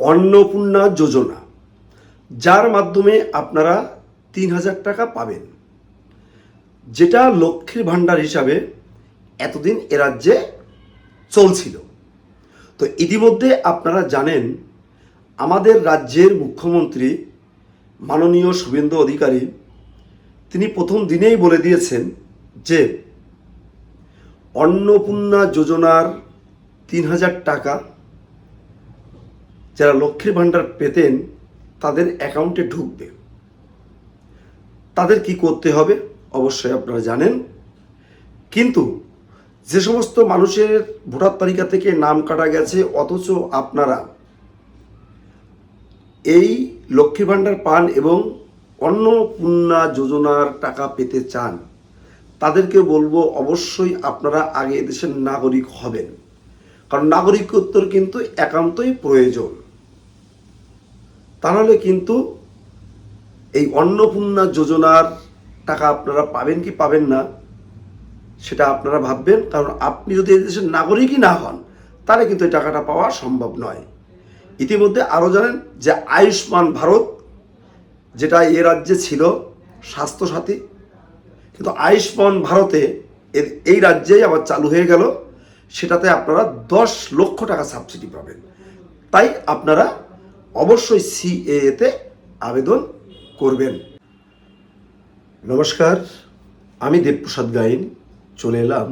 অন্নপূর্ণা যোজনা, যার মাধ্যমে আপনারা ৩,০০০ টাকা পাবেন, যেটা লক্ষ্মীর ভাণ্ডার হিসাবে এতদিন এ রাজ্যে চলছিল। তো ইতিমধ্যে আপনারা জানেন আমাদের রাজ্যের মুখ্যমন্ত্রী মাননীয় শুভেন্দু অধিকারী তিনি প্রথম দিনেই বলে দিয়েছেন যে অন্নপূর্ণা যোজনার ৩,০০০ টাকা যারা লক্ষ্মীর ভাণ্ডার পেতেন তাদের অ্যাকাউন্টে ঢুকবে। তাদের কি করতে হবে অবশ্যই আপনারা জানেন, কিন্তু যে সমস্ত মানুষের ভোটার তালিকা থেকে নাম কাটা গেছে অথচ আপনারা এই লক্ষ্মী ভাণ্ডার পান এবং অন্নপূর্ণা যোজনার টাকা পেতে চান, তাদেরকে বলবো অবশ্যই আপনারা আগে দেশের নাগরিক হবেন, কারণ নাগরিকত্বর কিন্তু একান্তই প্রয়োজন। তাহলে কিন্তু এই অন্নপূর্ণা যোজনার টাকা আপনারা পাবেন কি পাবেন না সেটা আপনারা ভাববেন, কারণ আপনি যদি এই দেশের নাগরিকই না হন তাহলে কিন্তু এই টাকাটা পাওয়া সম্ভব নয়। ইতিমধ্যে আরও জানেন যে আয়ুষ্মান ভারত, যেটা এ রাজ্যে ছিল স্বাস্থ্যসাথী, কিন্তু আয়ুষ্মান ভারতে এই রাজ্যেই আবার চালু হয়ে গেল, সেটাতে আপনারা 10 লক্ষ টাকা সাবসিডি পাবেন। তাই আপনারা অবশ্যই সিএএতে আবেদন করবেন। নমস্কার, আমি দেবপ্রসাদ গাইন চলে এলাম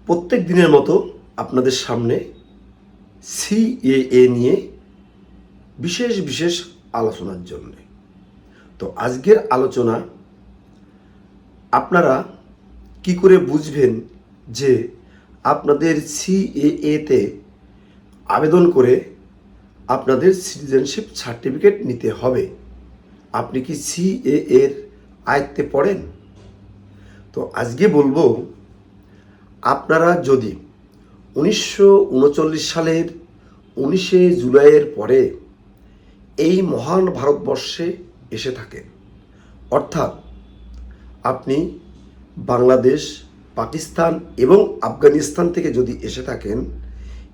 প্রত্যেক দিনের মতো আপনাদের সামনে সিএএ নিয়ে বিশেষ বিশেষ আলোচনার জন্য। তো আজকের আলোচনা আপনারা কি করে বুঝবেন যে আপনাদের সিএএতে আবেদন করে আপনাদের সিটিজেনশিপ সার্টিফিকেট নিতে হবে। আপনি কি সিএএ এর আয়ত্তে পড়েন? তো আজকে বলবো, আপনারা যদি 1939 সালের 19শে জুলাইয়ের পরে এই মহান ভারতবর্ষে এসে থাকেন, অর্থাৎ আপনি বাংলাদেশ, পাকিস্তান এবং আফগানিস্তান থেকে যদি এসে থাকেন,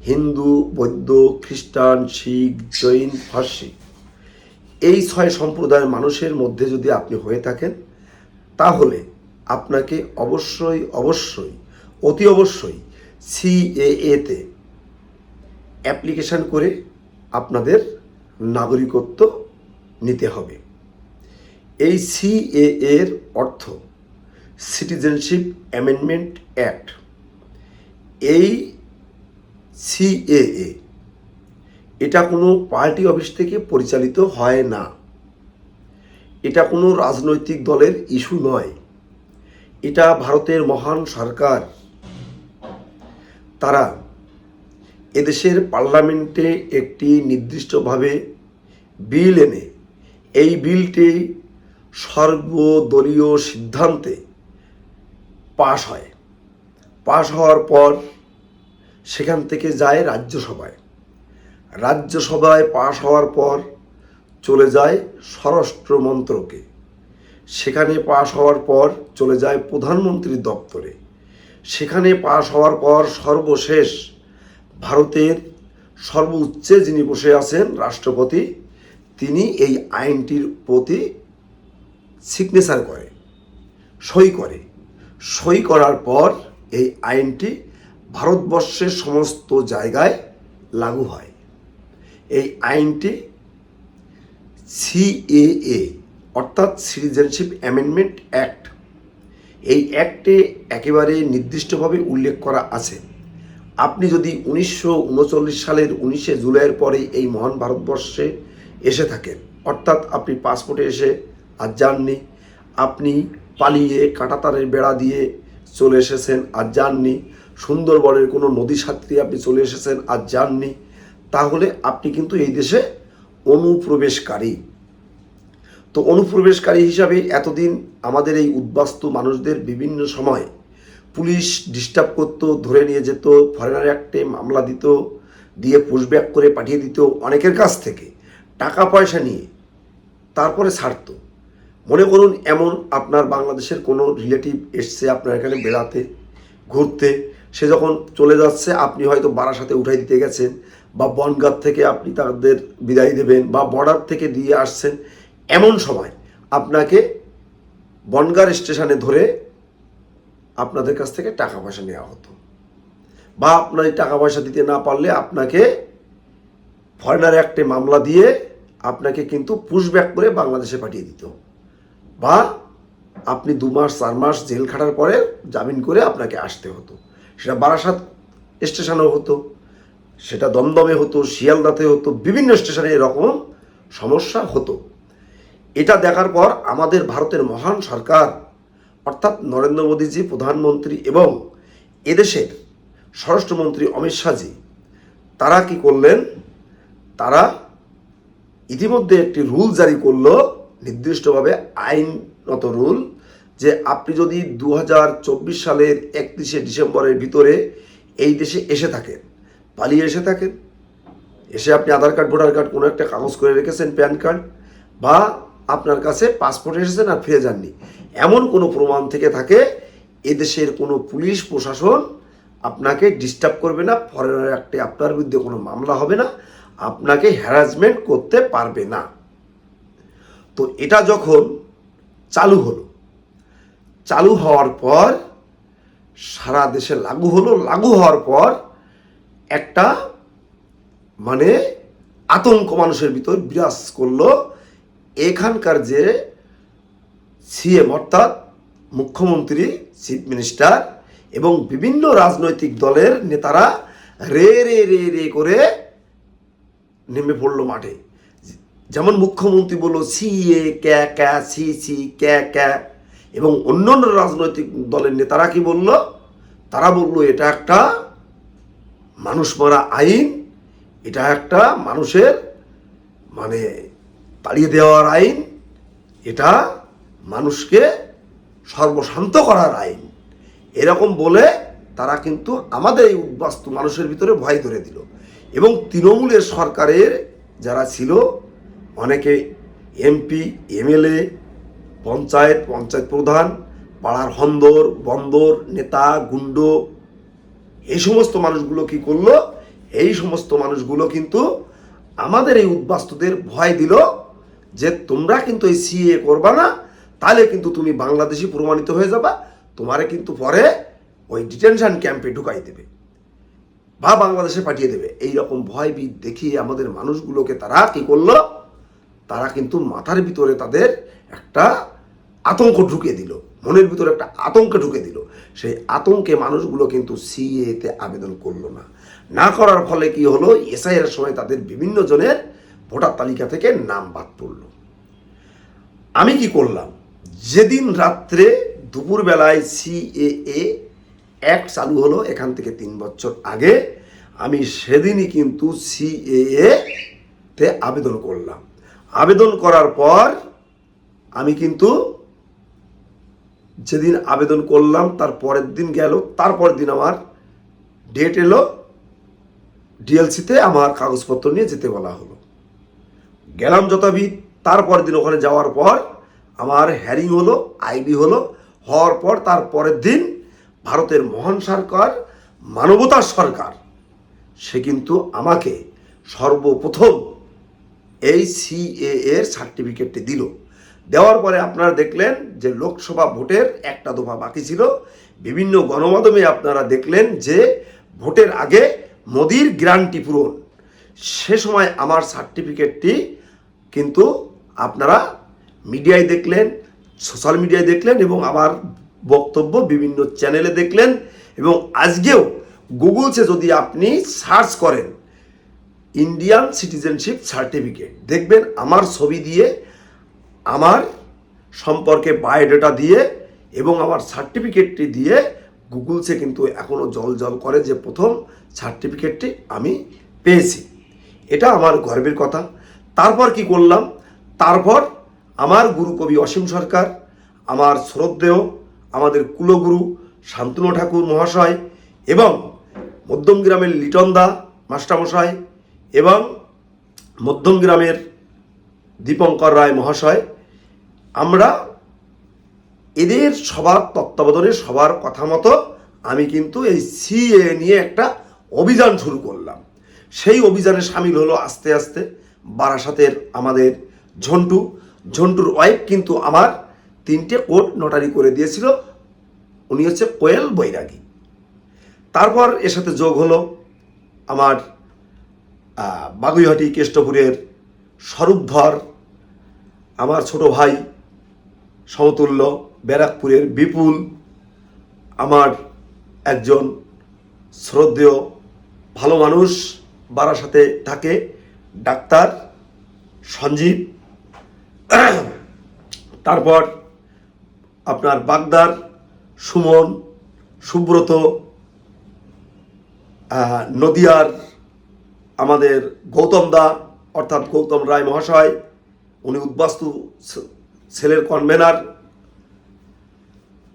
হিন্দু, বৌদ্ধ, খ্রিস্টান, শিখ, জৈন, ফার্সি এই 6 সম্প্রদায়ের মানুষের মধ্যে যদি আপনি হয়ে থাকেন, তাহলে আপনাকে অবশ্যই অতি অবশ্যই সিএএতে অ্যাপ্লিকেশান করে আপনাদের নাগরিকত্ব নিতে হবে। এই সিএএ এর অর্থ সিটিজেনশিপ অ্যামেন্ডমেন্ট অ্যাক্ট। এই সিএএ এটা কোনো পার্টি অফিস থেকে পরিচালিত হয় না, এটা কোনো রাজনৈতিক দলের ইস্যু নয়, এটা ভারতের মহান সরকার তারা এদেশের পার্লামেন্টে একটি নির্দিষ্টভাবে বিল এনে এই বিলটি সর্বদলীয় সিদ্ধান্তে পাশ হওয়ার পর সেখান থেকে যায় রাজ্যসভায় পাশ হওয়ার পর চলে যায় স্বরাষ্ট্র মন্ত্রকে, সেখানে পাশ হওয়ার পর চলে যায় প্রধানমন্ত্রীর দপ্তরে, সেখানে পাশ হওয়ার পর সর্বশেষ ভারতের সর্বোচ্চে যিনি বসে আছেন রাষ্ট্রপতি, তিনি এই আইনটির প্রতি সিগনেচার করে, সই করার পর এই আইনটি ভারতবর্ষের সমস্ত জায়গায় লাগু হয়। এই আইনটি সিএএ অর্থাৎ সিটিজেনশিপ অ্যামেন্ডমেন্ট অ্যাক্ট। এই অ্যাক্টে একেবারে নির্দিষ্টভাবে উল্লেখ করা আছে, আপনি যদি 1939 সালের 19শে জুলাইয়ের পরে এই মহান ভারতবর্ষে এসে থাকেন, অর্থাৎ আপনি পাসপোর্টে এসে আর যাননি, আপনি পালিয়ে কাঁটাতারের বেড়া দিয়ে চলে এসেছেন আর যাননি, সুন্দরবনের কোনো নদী সাঁতরে আপনি চলে এসেছেন আর যাননি, তাহলে আপনি কিন্তু এই দেশে অনুপ্রবেশকারী। তো অনুপ্রবেশকারী হিসাবে এতদিন আমাদের এই উদ্বাস্তু মানুষদের বিভিন্ন সময় পুলিশ ডিস্টার্ব করতো, ধরে নিয়ে যেত, ফরেনার অ্যাক্টে মামলা দিত, দিয়ে পুশব্যাক করে পাঠিয়ে দিত অনেকের কাছ থেকে টাকা পয়সা নিয়ে, তারপরে ছাড়তো। মনে করুন এমন আপনার বাংলাদেশের কোনো রিলেটিভ এসছে আপনার এখানে বেড়াতে ঘুরতে, সে যখন চলে যাচ্ছে আপনি হয়তো বারাসাতে উঠাই দিতে গেছেন, বা বনগাঁ থেকে আপনি তাদের বিদায় দেবেন, বা বর্ডার থেকে দিয়ে আসছেন, এমন সময় আপনাকে বনগাঁ স্টেশনে ধরে আপনাদের কাছ থেকে টাকা পয়সা নেওয়া হতো, বা আপনার এই টাকা পয়সা দিতে না পারলে আপনাকে ফরেনার অ্যাক্টে মামলা দিয়ে আপনাকে কিন্তু পুশব্যাক করে বাংলাদেশে পাঠিয়ে দিত, বা আপনি 2 মাস 4 মাস জেল খাটার পরে জামিন করে আপনাকে আসতে হতো। সেটা বারাসাত স্টেশনেও হতো, সেটা দমদমে হতো, শিয়ালদাতে হতো, বিভিন্ন স্টেশনে এরকম সমস্যা হতো। এটা দেখার পর আমাদের ভারতের মহান সরকার অর্থাৎ নরেন্দ্র মোদীজি প্রধানমন্ত্রী এবং এদেশের স্বরাষ্ট্রমন্ত্রী অমিত শাহজি তারা কি করলেন, তারা ইতিমধ্যে একটি রুল জারি করলো, নির্দিষ্টভাবে আইনত রুল, যে আপনি যদি 2024 সালের 31শে ডিসেম্বরের ভিতরে এই দেশে এসে থাকেন, পালিয়ে এসে থাকেন, এসে আপনি আধার কার্ড, ভোটার কার্ড, কোনো একটা কাগজ করে রেখেছেন, প্যান কার্ড, বা আপনার কাছে পাসপোর্ট এসেছেন আর ফিরে যাননি, এমন কোনো প্রমাণ থেকে থাকে, এদেশের কোনো পুলিশ প্রশাসন আপনাকে ডিস্টার্ব করবে না, ফরেনার অ্যাক্টে আপনার বিরুদ্ধে কোনো মামলা হবে না, আপনাকে হ্যারাসমেন্ট করতে পারবে না। তো এটা যখন চালু হলো, চালু হওয়ার পর সারা দেশে লাগু হলো, লাগু হওয়ার পর একটা মানে আতঙ্ক মানুষের ভিতর বিরাজ করলো। এখানকার যে সিএম অর্থাৎ মুখ্যমন্ত্রী, চিফ মিনিস্টার এবং বিভিন্ন রাজনৈতিক দলের নেতারা রে রে রে রে করে নেমে পড়লো মাঠে। যেমন মুখ্যমন্ত্রী বলল সিএ ক্যা ক্যা, সি সি ক্যা ক্যা, এবং অন্যান্য রাজনৈতিক দলের নেতারা কি বলল, তারা বলল এটা একটা মানুষ মারা আইন, এটা একটা মানুষের মানে তাড়িয়ে দেওয়ার আইন, এটা মানুষকে সর্বশান্ত করার আইন, এরকম বলে তারা কিন্তু আমাদের এই উদ্বাস্তু মানুষের ভিতরে ভয় ধরে দিল। এবং তৃণমূলের সরকারের যারা ছিল, অনেকে এমপি, এমএলএ, পঞ্চায়েত প্রধান, পাড়ার বন্দর নেতা, গুন্ড, এই সমস্ত মানুষগুলো কি করলো, এই সমস্ত মানুষগুলো কিন্তু আমাদের এই উদ্বাস্তুদের ভয় দিল যে তোমরা কিন্তু এই সিএ করবা না, তাহলে কিন্তু তুমি বাংলাদেশি প্রমাণিত হয়ে যাবা, তোমারে কিন্তু পরে ওই ডিটেনশন ক্যাম্পে ঢুকাই দেবে বা বাংলাদেশে পাঠিয়ে দেবে। এই রকম ভয়ভীত দেখিয়ে আমাদের মানুষগুলোকে তারা কি করলো, তারা কিন্তু মাথার ভিতরে তাদের একটা আতঙ্ক ঢুকে দিল, মনের ভিতরে একটা আতঙ্ক ঢুকে দিল। সেই আতঙ্কে মানুষগুলো কিন্তু সিএতে আবেদন করলো না, না করার ফলে কি হলো, এসআইয়ের সময় তাদের বিভিন্ন জনের ভোটার তালিকা থেকে নাম বাদ পড়ল। আমি কি করলাম, যেদিন রাত্রে দুপুরবেলায় সিএএ অ্যাক্ট চালু হলো এখান থেকে 3 বছর আগে, আমি সেদিনই কিন্তু সিএএ তে আবেদন করলাম। আবেদন করার পর আমি কিন্তু যেদিন আবেদন করলাম তার পরের দিন গেল, তারপরের দিন আমার ডেট এলো, ডিএলসিতে আমার কাগজপত্র নিয়ে যেতে বলা হলো। গেলাম যথাবিধ, তারপরের দিন ওখানে যাওয়ার পর আমার হ্যারিং হলো, আইডি হলো, হওয়ার পর তার পরের দিন ভারতের মহান সরকার, মানবতার সরকার, সে কিন্তু আমাকে সর্বপ্রথম এই সিএএর সার্টিফিকেটটি দিল। দেওয়ার পরে আপনারা দেখলেন যে লোকসভা ভোটের একটা দফা বাকি ছিল, বিভিন্ন গণমাধ্যমে আপনারা দেখলেন যে ভোটের আগে মোদির গ্যারান্টি পূরণ, সে সময় আমার সার্টিফিকেটটি কিন্তু আপনারা মিডিয়ায় দেখলেন, সোশ্যাল মিডিয়ায় দেখলেন, এবং আমার বক্তব্য বিভিন্ন চ্যানেলে দেখলেন, এবং আজকেও গুগলসে যদি আপনি সার্চ করেন ইন্ডিয়ান সিটিজেনশিপ সার্টিফিকেট, দেখবেন আমার ছবি দিয়ে, আমার সম্পর্কে বায়োডাটা দিয়ে এবং আমার সার্টিফিকেটটি দিয়ে গুগলসে কিন্তু এখনও জল করে যে প্রথম সার্টিফিকেটটি আমি পেয়েছি। এটা আমার গর্বের কথা। তারপর কি করলাম, তারপর আমার গুরুকবি অসীম সরকার, আমার শ্রদ্ধেয় আমাদের কুলগুরু শান্তনু ঠাকুর মহাশয়, এবং মধ্যমগ্রামের লিটন দা মাস্টারমশাই, এবং মধ্যমগ্রামের দীপঙ্কর রায় মহাশয়, আমরা এদের সবার তত্ত্বাবধানে, সবার কথা মতো আমি কিন্তু এই সিএ নিয়ে একটা অভিযান শুরু করলাম। সেই অভিযানে সামিল হলো আস্তে আস্তে বারাসাতের আমাদের ঝন্টুর ওয়াইফ কিন্তু আমার 3টে কোর্ট নোটারি করে দিয়েছিল। উনি হচ্ছে কোয়েল বৈরাগী। তারপর এর সাথে যোগ হলো আমার বাগুইহাটি কেষ্টপুরের স্বরূপধর, আমার ছোট ভাই সমতুল্য ব্যারাকপুরের বিপুল, আমার একজন শ্রদ্ধেয় ভালো মানুষ বারাসাতে থাকে ডাক্তার সঞ্জীব। তারপর আপনার বাগদার সুমন, সুব্রত, নদিয়ার আমাদের গৌতম দা অর্থাৎ গৌতম রায় মহাশয়, উনি উদ্বাস্তু সেলের কনভেনার।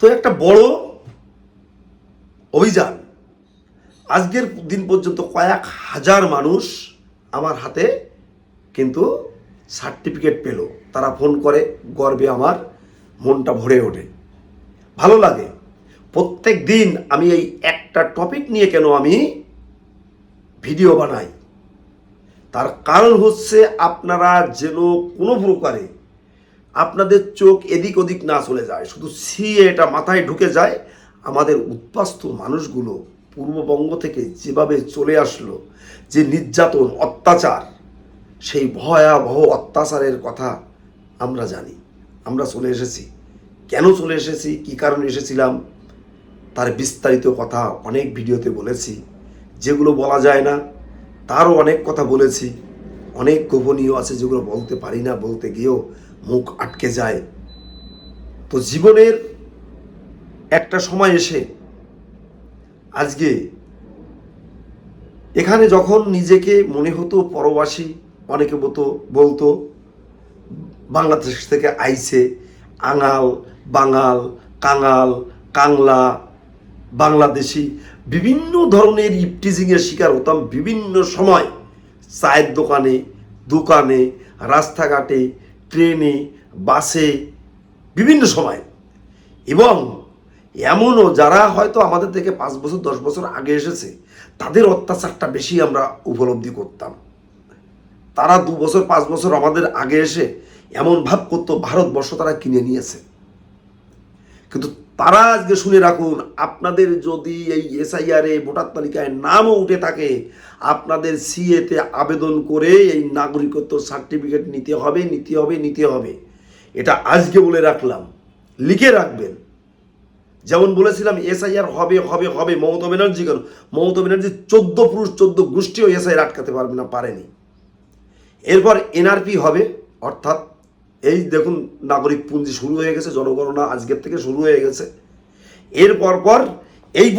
তো একটা বড় অভিযান, আজকের দিন পর্যন্ত কয়েক হাজার মানুষ আমার হাতে কিন্তু সার্টিফিকেট পেল। তারা ফোন করে, গর্বে আমার মনটা ভরে ওঠে, ভালো লাগে। প্রত্যেক দিন আমি এই একটা টপিক নিয়ে কেন আমি ভিডিও বানাই, তার কারণ হচ্ছে আপনারা যেন কোনো প্রকারে আপনাদের চোখ এদিক ওদিক না চলে যায়, শুধু এটা মাথায় ঢুকে যায়। আমাদের উদ্বাস্তু মানুষগুলো পূর্ববঙ্গ থেকে যেভাবে চলে আসলো, যে নির্যাতন অত্যাচার, সেই ভয়াবহ অত্যাচারের কথা আমরা জানি। আমরা চলে এসেছি, কেন চলে এসেছি, কী কারণে এসেছিলাম, তার বিস্তারিত কথা অনেক ভিডিওতে বলেছি। যেগুলো বলা যায় না তারও অনেক কথা বলেছি। অনেক গোপনীয় আছে যেগুলো বলতে পারি না, বলতে গিয়েও মুখ আটকে যায়। তো জীবনের একটা সময় এসে আজকে এখানে যখন নিজেকে মনে হতো পরবাসী, অনেকে বলতো বাংলাদেশ থেকে আইছে, আঙাল, বাঙাল, কাঙাল, কাংলা, বাংলাদেশি, বিভিন্ন ধরনের ইপটিজিংয়ের শিকার হতাম বিভিন্ন সময়। চায়ের দোকানে, রাস্তাঘাটে, ট্রেনে, বাসে, বিভিন্ন সময়। এবং এমনও যারা হয়তো আমাদের থেকে 5 বছর 10 বছর আগে এসেছে, তাদের অত্যাচারটা বেশি আমরা উপলব্ধি করতাম। তারা 2 বছর 5 বছর আমাদের আগে এসে এমন ভাব করতো ভারতবর্ষ তারা কিনে নিয়েছে। কিন্তু তারা আজকে শুনে রাখুন, আপনাদের যদি এই SIR ভোটার তালিকায় নামও উঠে থাকে, আপনাদের CA-তে আবেদন করে এই নাগরিকত্ব সার্টিফিকেট নিতে হবে। এটা আজকে বলে রাখলাম, লিখে রাখবেন। যেমন বলেছিলাম SIR হবে, মমতা ব্যানার্জি কেন? মমতা ব্যানার্জি 14 পুরুষ 14 গোষ্ঠীও SIR আটকাতে পারেনি। এরপর NRP হবে, অর্থাৎ এই দেখুন নাগরিক পুঞ্জি শুরু হয়ে গেছে, জনগণনা আজকের থেকে শুরু হয়ে গেছে। এরপর এই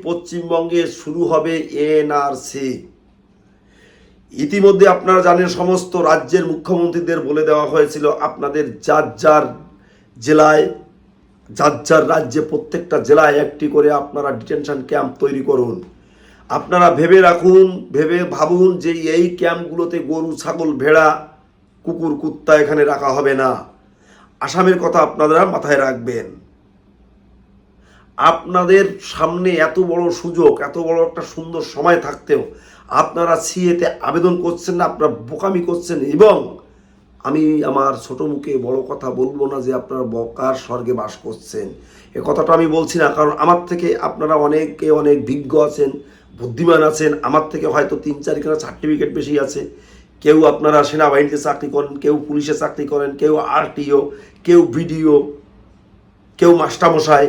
পশ্চিমবঙ্গে শুরু হবে NRC। ইতিমধ্যে আপনারা জানেন সমস্ত রাজ্যের মুখ্যমন্ত্রীদের বলে দেওয়া হয়েছিল, আপনাদের যার জেলায়, যার রাজ্যে প্রত্যেকটা জেলায় একটি করে আপনারা ডিটেনশন ক্যাম্প তৈরি করুন। আপনারা ভাবুন যে এই ক্যাম্পগুলোতে গরু, ছাগল, ভেড়া, কুকুর, কুত্তা এখানে রাখা হবে না। আসামের কথা আপনারা মাথায় রাখবেন। আপনাদের সামনে এত বড় সুযোগ, এত বড় একটা সুন্দর সময় থাকতেও আপনারা CA-তে আবেদন করছেন না, আপনারা বোকামি করছেন। এবং আমি আমার ছোট মুখে বড় কথা বলবো না যে আপনারা বকার স্বর্গে বাস করছেন, এ কথাটা আমি বলছি না। কারণ আমার থেকে আপনারা অনেক বিজ্ঞ আছেন, বুদ্ধিমান আছেন। আমার থেকে হয়তো 3-4 সার্টিফিকেট বেশি আছে। কেউ আপনারা সেনাবাহিনীতে চাকরি করেন, কেউ পুলিশে চাকরি করেন, কেউ RTO, কেউ BDO, কেউ মাস্টারমশাই,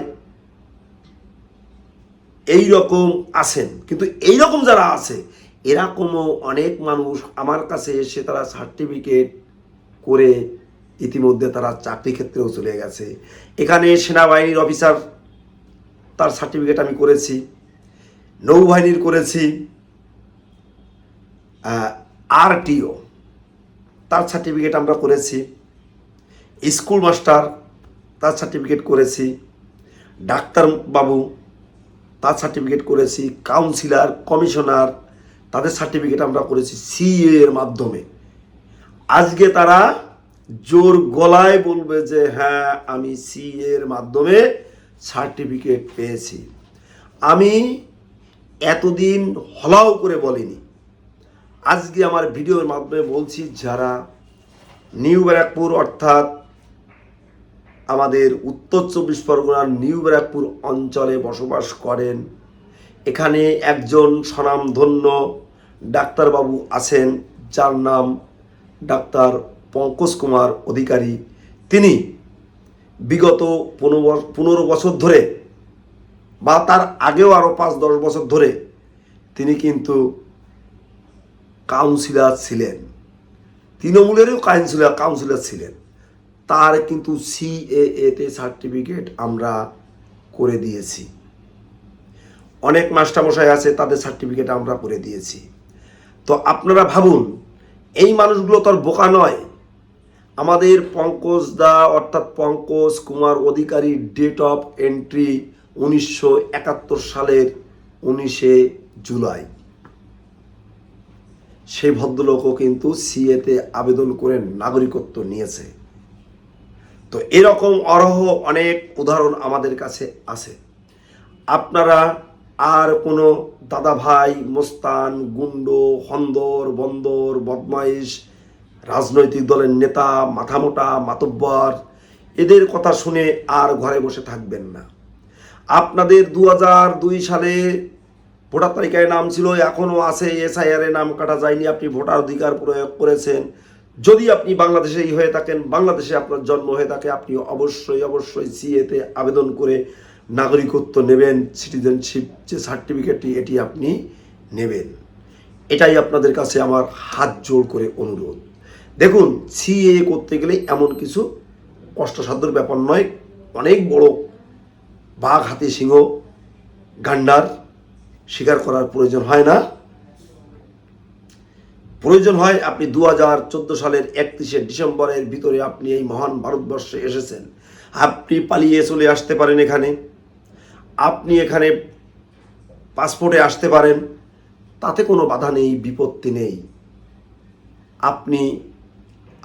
এই রকম আছেন। কিন্তু এই রকম যারা আছে, এরকমও অনেক মানুষ আমার কাছে এসে তারা সার্টিফিকেট করে ইতিমধ্যে তারা চাকরি ক্ষেত্রেও চলে গেছে। এখানে সেনাবাহিনীর অফিসার, তার সার্টিফিকেট আমি করেছি, নৌবাহিনীর করেছি, RTO তার সার্টিফিকেট আমরা করেছি, স্কুল মাস্টার তার সার্টিফিকেট করেছি, ডাক্তার বাবু তার সার্টিফিকেট করেছি, কাউন্সিলর, কমিশনার তাদের সার্টিফিকেট আমরা করেছি CA-এর মাধ্যমে। আজকে তারা জোর গলায় বলবে যে হ্যাঁ আমি CA-এর মাধ্যমে সার্টিফিকেট পেয়েছি। আমি এতদিন হলাও করে বলিনি। আজকে আমার ভিডিওর মাধ্যমে বলছি, যারা নিউ ব্যারাকপুর অর্থাৎ আমাদের উত্তর 24 পরগনার নিউ ব্যারাকপুর অঞ্চলে বসবাস করেন, এখানে একজন স্বনামধন্য ডাক্তারবাবু আছেন, যার নাম ডাক্তার পঙ্কজ কুমার অধিকারী। তিনি বিগত 15 বছর ধরে বা তার আগেও আরও 5-10 বছর ধরে তিনি কিন্তু কাউন্সিলর ছিলেন, তৃণমূলেরও কাউন্সিলর ছিলেন। তার কিন্তু সিএএতে সার্টিফিকেট আমরা করে দিয়েছি। অনেক মাস্টারমশাই আছে, তাদের সার্টিফিকেট আমরা করে দিয়েছি। তো আপনারা ভাবুন, এই মানুষগুলো তো আর বোকা নয়। আমাদের পঙ্কজ দা অর্থাৎ পঙ্কজ কুমার অধিকারীর ডেট অফ এন্ট্রি 1971 সালের 19 জুলাই। সেই ভদ্রলোকও কিন্তু সিএতে আবেদন করে নাগরিকত্ব নিয়েছে। তো এরকম অরহ অনেক উদাহরণ আমাদের কাছে আছে। আপনারা আর কোনো দাদা ভাই, মোস্তান, গুন্ডো, হন্দর, বন্দর, বদমাইশ, রাজনৈতিক দলের নেতা, মাথামোটা, মাতব্বর, এদের কথা শুনে আর ঘরে বসে থাকবেন না। আপনাদের 2002 সালে ভোটার তালিকায় নাম ছিল, এখনও আছে, এসআইআর এ নাম কাটা যায়নি, আপনি ভোটার অধিকার প্রয়োগ করেছেন। যদি আপনি বাংলাদেশেই হয়ে থাকেন, বাংলাদেশে আপনার জন্ম হয়ে থাকে, আপনি অবশ্যই সিএতে আবেদন করে নাগরিকত্ব নেবেন। সিটিজেনশিপ যে সার্টিফিকেটটি, এটি আপনি নেবেন। এটাই আপনাদের কাছে আমার হাত জোড় করে অনুরোধ। দেখুন, সিএ করতে গেলে এমন কিছু কষ্টসাধ্যর ব্যাপার নয়। অনেক বড় বাঘ, হাতি, সিংহ, গান্ডার স্বীকার করার প্রয়োজন হয় না। প্রয়োজন হয় আপনি 2014 সালের 31শে ডিসেম্বরের ভিতরে আপনি এই মহান ভারতবর্ষে এসেছেন, আপনি পালিয়ে চলে আসতে পারেন এখানে, আপনি এখানে পাসপোর্টে আসতে পারেন, তাতে কোনো বাধা নেই, বিপত্তি নেই। আপনি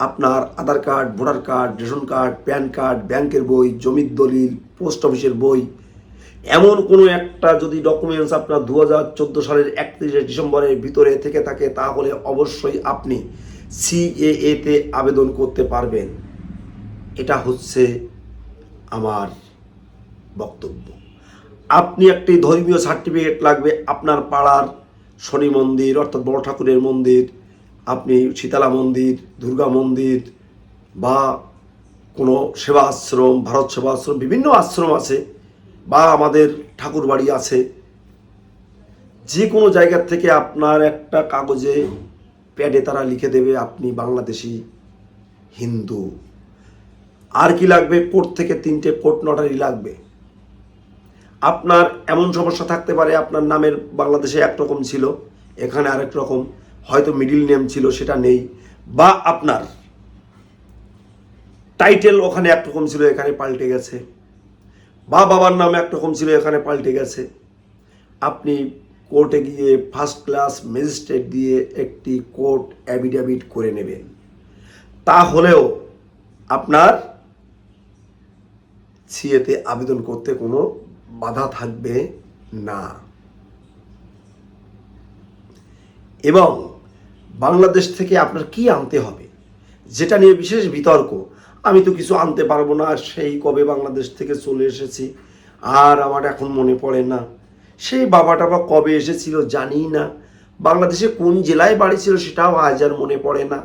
আপনার Aadhaar card, voter card, ration card, PAN card, ব্যাংকের বই, জমির দলিল, পোস্ট অফিসের বই, এমন কোনো একটা যদি ডকুমেন্টস আপনার 2014 সালের 31শে ডিসেম্বরের ভিতরে থেকে থাকে, তাহলে অবশ্যই আপনি সিএএতে আবেদন করতে পারবেন। এটা হচ্ছে আমার বক্তব্য। আপনি একটি ধর্মীয় সার্টিফিকেট লাগবে, আপনার পাড়ার শনি মন্দির অর্থাৎ বড় ঠাকুরের মন্দির, আপনি শীতলা মন্দির, দুর্গা মন্দির, বা কোনো সেবা আশ্রম, ভারত সেবা আশ্রম, বিভিন্ন আশ্রম আছে, বা আমাদের ঠাকুর বাড়ি আছে, যে কোনো জায়গার থেকে আপনার একটা কাগজে প্যাডে তারা লিখে দেবে আপনি বাংলাদেশি হিন্দু। আর কি লাগবে? কোর্ট থেকে 3টে কোর্ট নটারি লাগবে। আপনার এমন সমস্যা থাকতে পারে, আপনার নামের বাংলাদেশে একরকম ছিল, এখানে আরেক রকম, হয়তো মিডিল নেম ছিল, সেটা নেই, বা আপনার টাইটেল ওখানে একরকম ছিল, এখানে পাল্টে গেছে, বা বাবার নাম একরকম ছিল, এখানে পাল্টে গেছে। আপনি কোর্টে গিয়ে ফার্স্ট ক্লাস ম্যাজিস্ট্রেট দিয়ে একটি কোর্ট অ্যাফিডেভিট করে নেবেন, তাহলেও আপনার সিএতে আবেদন করতে কোনো বাধা থাকবে না। এবং বাংলাদেশ থেকে আপনার কি আনতে হবে, যেটা নিয়ে বিশেষ বিতর্ক। আমি তো কিছু আনতে পারবো না, সেই কবে বাংলাদেশ থেকে চলে এসেছি, আর আমার এখন মনে পড়ে না। সেই বাবাটা বা কবে এসেছিল জানি না, বাংলাদেশে কোন জেলায় বাড়ি ছিল সেটাও আজ আর মনে পড়ে না।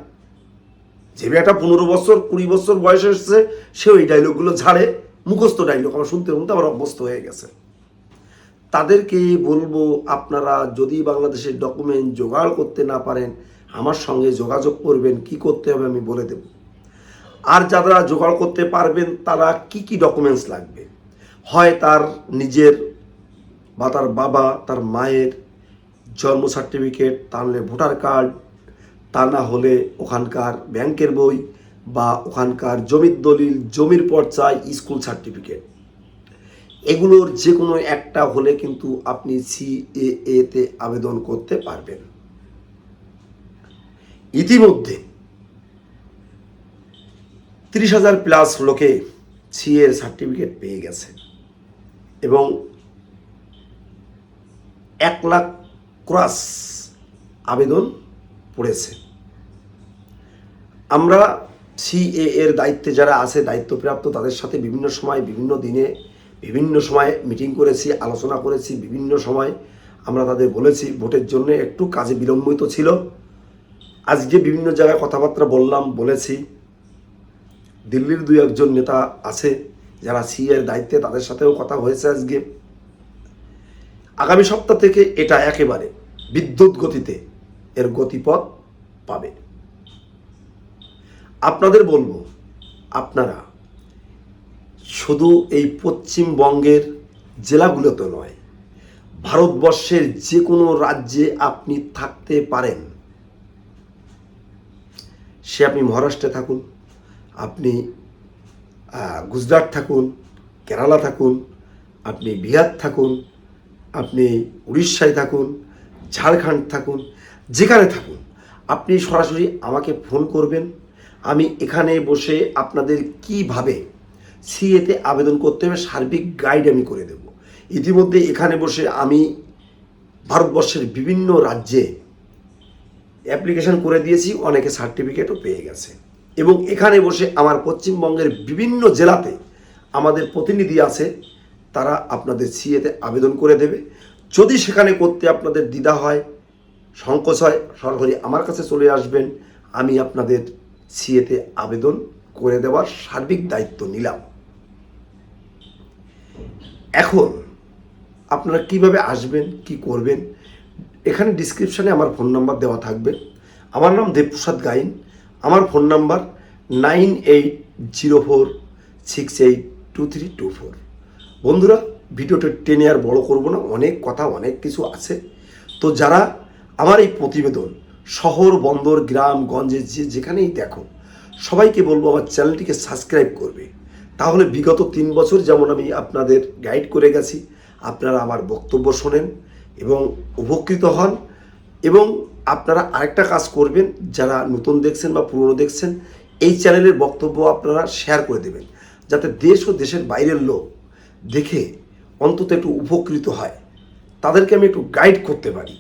যে একটা 15 বছর 20 বছর বয়স এসেছে, সে ওই ডায়লগগুলো ঝাড়ে, মুখস্থ ডায়লগ, আমার শুনতে শুনতে আমার অভ্যস্ত হয়ে গেছে। তাদেরকে বলবো, আপনারা যদি বাংলাদেশের ডকুমেন্ট জোগাড় করতে না পারেন, আমার সঙ্গে যোগাযোগ করবেন, কি করতে হবে আমি বলে দেব। আর যারা জোগাড় করতে পারবেন, তারা কি কি ডকুমেন্টস লাগবে, হয় তার নিজের বা তার বাবা, তার মায়ের জন্ম সার্টিফিকেট, তা নাহলে ভোটার কার্ড, তা না হলে ওখানকার ব্যাংকের বই, বা ওখানকার জমির দলিল, জমির পর্চায়, স্কুল সার্টিফিকেট, এগুলোর যে কোনো একটা হলে কিন্তু আপনি সিএএতে আবেদন করতে পারবেন। ইতিমধ্যে 30,000 প্লাস লোকে সিএ সার্টিফিকেট পেয়ে গেছে, এবং 1 লাখ ক্রস আবেদন পড়েছে। আমরা সিএ এর দায়িত্বে যারা আছে, দায়িত্বপ্রাপ্ত, তাদের সাথে বিভিন্ন সময় বিভিন্ন দিনে বিভিন্ন সময় মিটিং করেছি, আলোচনা করেছি। বিভিন্ন সময় আমরা তাদের বলেছি ভোটের জন্য একটু কাজে বিলম্বিত ছিল। আজকে বিভিন্ন জায়গায় কথাবার্তা বলেছি। দিল্লির 2-1 নেতা আছে যারা সিএ এর দায়িত্বে, তাদের সাথেও কথা হয়েছে আজকে। আগামী সপ্তাহ থেকে এটা একেবারে বিদ্যুৎ গতিতে এর গতিপথ পাবে। আপনাদের বলবো, আপনারা শুধু এই পশ্চিমবঙ্গের জেলাগুলোতে নয়, ভারতবর্ষের যে কোনো রাজ্যে আপনি থাকতে পারেন। সে আপনি মহারাষ্ট্রে থাকুন, আপনি গুজরাট থাকুন, কেরালা থাকুন, আপনি বিহার থাকুন, আপনি উড়িষ্যায় থাকুন, ঝাড়খণ্ড থাকুন, যেখানে থাকুন, আপনি সরাসরি আমাকে ফোন করবেন। আমি এখানে বসে আপনাদের কিভাবে সিএতে আবেদন করতে হবে সার্বিক গাইড আমি করে দেব। ইতিমধ্যে এখানে বসে আমি ভারতবর্ষের বিভিন্ন রাজ্যে অ্যাপ্লিকেশন করে দিয়েছি, অনেকে সার্টিফিকেটও পেয়ে গেছে। এবং এখানে বসে আমার পশ্চিমবঙ্গের বিভিন্ন জেলাতে আমাদের প্রতিনিধি আছে, তারা আপনাদের সিএতে আবেদন করে দেবে। যদি সেখানে করতে আপনাদের দ্বিধা হয়, সংকোচ হয়, সরাসরি আমার কাছে চলে আসবেন। আমি আপনাদের সিএতে আবেদন করে দেওয়ার সার্বিক দায়িত্ব নিলাম। এখন আপনারা কিভাবে আসবেন, কি করবেন, এখানে ডিসক্রিপশানে আমার ফোন নাম্বার দেওয়া থাকবে। আমার নাম দেবপ্রসাদ গাইন। আমার ফোন নাম্বার 9804682324। বন্ধুরা, ভিডিওটা টেনে আর বড় করব না, অনেক কথা অনেক কিছু আছে। তো যারা আমার এই প্রতিবেদন শহর, বন্দর, গ্রাম, গঞ্জে যেখানেই দেখো, সবাইকে বলবো আমার চ্যানেলটিকে সাবস্ক্রাইব করবে। তাহলে বিগত 3 বছর যেমন আমি আপনাদের গাইড করে গেছি, আপনারা আমার বক্তব্য শোনেন এবং উপকৃত হন। এবং আপনারা আরেকটা কাজ করবেন, যারা নতুন দেখছেন বা পুরনো দেখছেন, এই চ্যানেলের বক্তব্য আপনারা শেয়ার করে দেবেন, যাতে দেশ ও দেশের বাইরের লোক দেখে অন্তত একটু উপকৃত হয়, তাদেরকে আমি একটু গাইড করতে পারি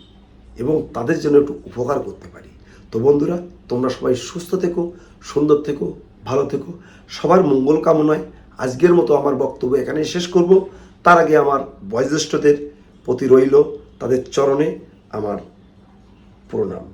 এবং তাদের জন্য একটু উপকার করতে পারি। তো বন্ধুরা, তোমরা সবাই সুস্থ থেকো, সুন্দর থেকো, ভালো থেকো। সবার মঙ্গল কামনায় আজকের মতো আমার বক্তব্য এখানেই শেষ করব। তার আগে আমার বয়োজ্যেষ্ঠদের প্রতি রইল তাদের চরণে আমার প্রণাম।